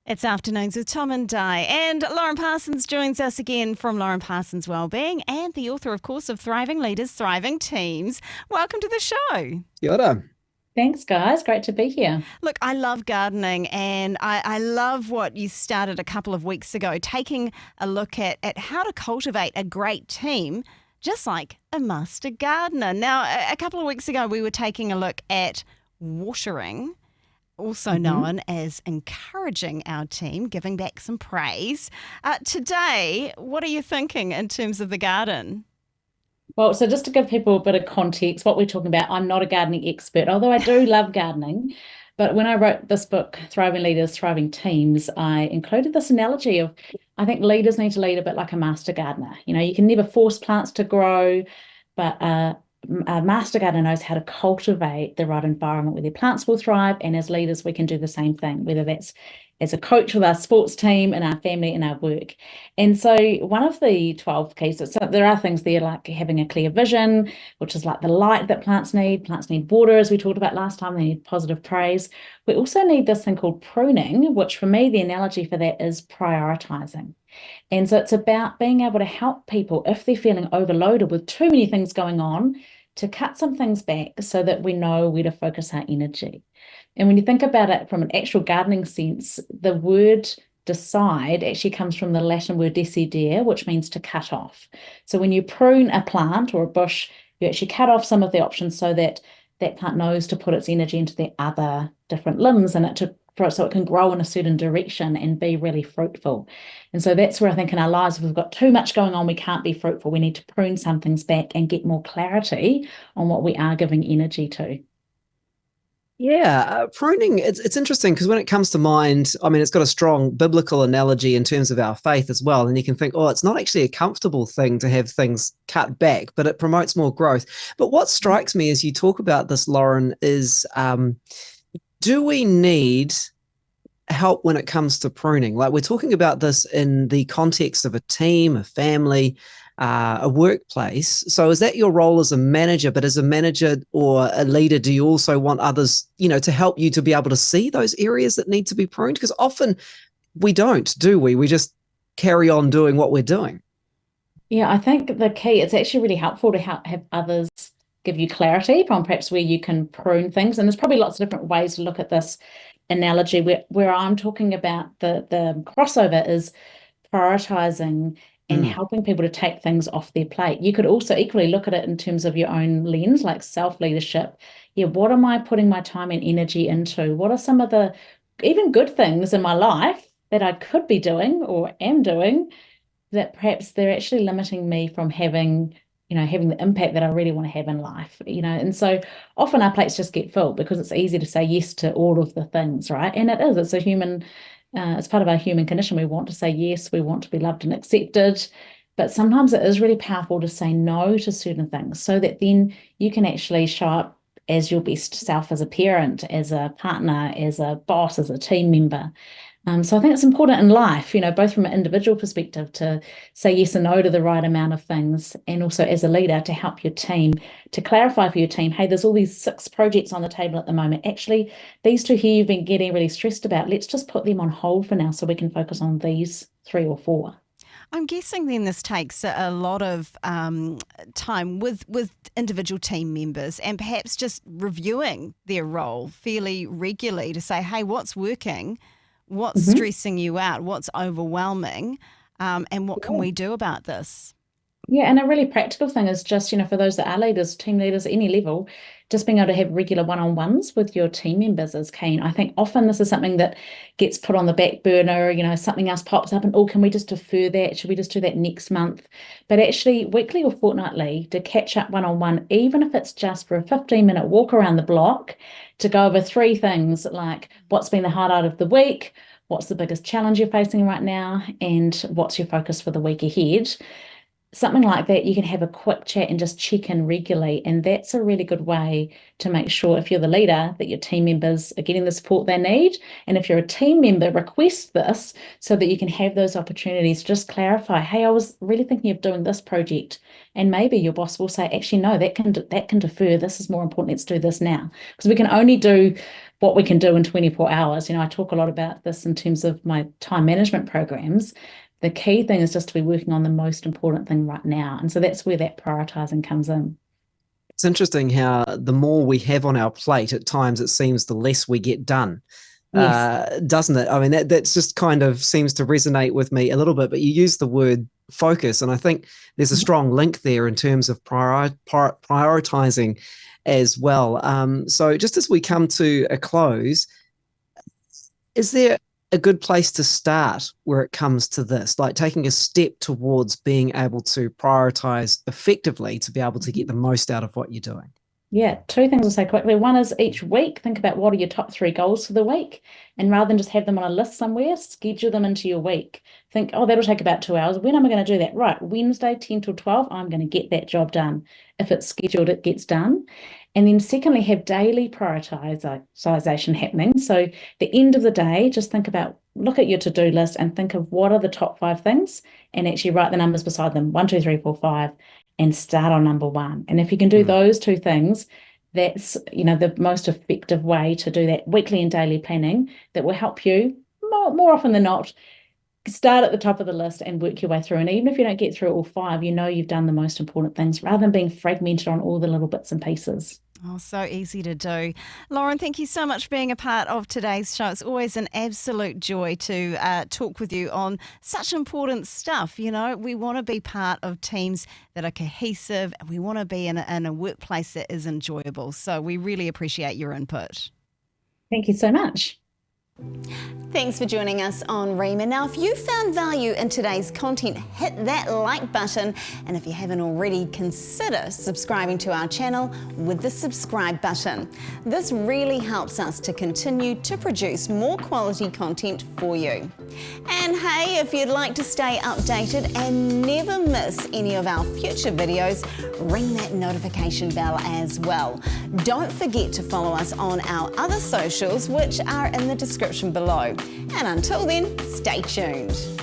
It's Afternoons with Tom and Di. And Lauren Parsons joins us again from Lauren Parsons Wellbeing and the author, of course, of Thriving Leaders, Thriving Teams. Welcome to the show. Kia ora. Thanks, guys. Great to be here. Look, I love gardening and I love what you started a couple of weeks ago, taking a look at how to cultivate a great team, just like a master gardener. Now, a couple of weeks ago, we were taking a look at watering, also known as encouraging our team, giving back some praise. Today, what are you thinking in terms of the garden? Well, so just to give people a bit of context, what we're talking about, I'm not a gardening expert, although I do love gardening. But when I wrote this book, Thriving Leaders, Thriving Teams, I included this analogy of, I think leaders need to lead a bit like a master gardener. You know, you can never force plants to grow, but a master gardener knows how to cultivate the right environment where their plants will thrive. And as leaders, we can do the same thing, whether that's as a coach with our sports team, in our family, in our work. And so one of the 12 keys, so there are things there like having a clear vision, which is like the light that plants need. Plants need water, as we talked about last time. They need positive praise. We also need this thing called pruning, which for me, the analogy for that is prioritizing. And so it's about being able to help people if they're feeling overloaded with too many things going on, to cut some things back so that we know where to focus our energy. And when you think about it from an actual gardening sense, the word decide actually comes from the Latin word decidere, which means to cut off. So when you prune a plant or a bush, you actually cut off some of the options so that that plant knows to put its energy into the other different limbs and so it can grow in a certain direction and be really fruitful. And so that's where I think in our lives, if we've got too much going on, we can't be fruitful. We need to prune some things back and get more clarity on what we are giving energy to. Yeah, pruning, it's interesting because when it comes to mind, I mean, it's got a strong biblical analogy in terms of our faith as well. And you can think, oh, it's not actually a comfortable thing to have things cut back, but it promotes more growth. But what strikes me as you talk about this, Lauren, is do we need help when it comes to pruning? Like we're talking about this in the context of a team, a family, a workplace. So is that your role as a manager? But as a manager or a leader, do you also want others, to help you to be able to see those areas that need to be pruned? Because often we don't, do we? We just carry on doing what we're doing. Yeah, I think the key, it's actually really helpful to have others give you clarity from perhaps where you can prune things. And there's probably lots of different ways to look at this analogy. Where I'm talking about the crossover is prioritizing and helping people to take things off their plate. You could also equally look at it in terms of your own lens, like self-leadership. Yeah, what am I putting my time and energy into? What are some of the even good things in my life that I could be doing or am doing that perhaps they're actually limiting me from having the impact that I really want to have in life, and so often our plates just get filled because it's easy to say yes to all of the things, right? And it's a human, it's part of our human condition. We want to say yes, we want to be loved and accepted, but sometimes it is really powerful to say no to certain things so that then you can actually show up as your best self as a parent, as a partner, as a boss, as a team member. So I think it's important in life, both from an individual perspective to say yes and no to the right amount of things, and also as a leader to help your team, to clarify for your team, hey, there's all these 6 projects on the table at the moment. Actually, these 2 here you've been getting really stressed about. Let's just put them on hold for now so we can focus on these 3 or 4. I'm guessing then this takes a lot of time with individual team members and perhaps just reviewing their role fairly regularly to say, hey, what's working? What's stressing you out? What's overwhelming? And what can we do about this? Yeah, and a really practical thing is just, for those that are leaders, team leaders at any level, just being able to have regular one-on-ones with your team members is key. I think often this is something that gets put on the back burner, something else pops up and, oh, can we just defer that? Should we just do that next month? But actually, weekly or fortnightly, to catch up one-on-one, even if it's just for a 15-minute walk around the block, to go over 3 things like what's been the highlight of the week, what's the biggest challenge you're facing right now, and what's your focus for the week ahead. Something like that, you can have a quick chat and just check in regularly. And that's a really good way to make sure, if you're the leader, that your team members are getting the support they need. And if you're a team member, request this so that you can have those opportunities. Just clarify, hey, I was really thinking of doing this project. And maybe your boss will say, actually, no, that can defer. This is more important. Let's do this now. Because we can only do what we can do in 24 hours. I talk a lot about this in terms of my time management programs. The key thing is just to be working on the most important thing right now. And so that's where that prioritizing comes in. It's interesting how the more we have on our plate, at times it seems the less we get done. Yes. Doesn't it? I mean, that's just kind of seems to resonate with me a little bit, but you use the word focus, and I think there's a strong link there in terms of prioritizing as well. So just as we come to a close, is there a good place to start where it comes to this, like taking a step towards being able to prioritize effectively to be able to get the most out of what you're doing? Yeah, two things I'll say quickly. One is each week, think about what are your top 3 goals for the week. And rather than just have them on a list somewhere, schedule them into your week. Think, oh, that'll take about 2 hours. When am I going to do that? Right, Wednesday, 10 till 12, I'm going to get that job done. If it's scheduled, it gets done. And then secondly, have daily prioritization happening. So the end of the day, just look at your to-do list and think of what are the top 5 things and actually write the numbers beside them, 1, 2, 3, 4, 5, and start on number 1. And if you can do those 2 things, that's, the most effective way to do that weekly and daily planning that will help you more often than not start at the top of the list and work your way through. And even if you don't get through all 5, you've done the most important things rather than being fragmented on all the little bits and pieces. Oh, so easy to do. Lauren, thank you so much for being a part of today's show. It's always an absolute joy to talk with you on such important stuff. We want to be part of teams that are cohesive, and we want to be in a workplace that is enjoyable. So we really appreciate your input. Thank you so much. Thanks for joining us on Rhema. Now, if you found value in today's content, hit that like button. And if you haven't already, consider subscribing to our channel with the subscribe button. This really helps us to continue to produce more quality content for you. And hey, if you'd like to stay updated and never miss any of our future videos, ring that notification bell as well. Don't forget to follow us on our other socials, which are in the description below. And until then, stay tuned.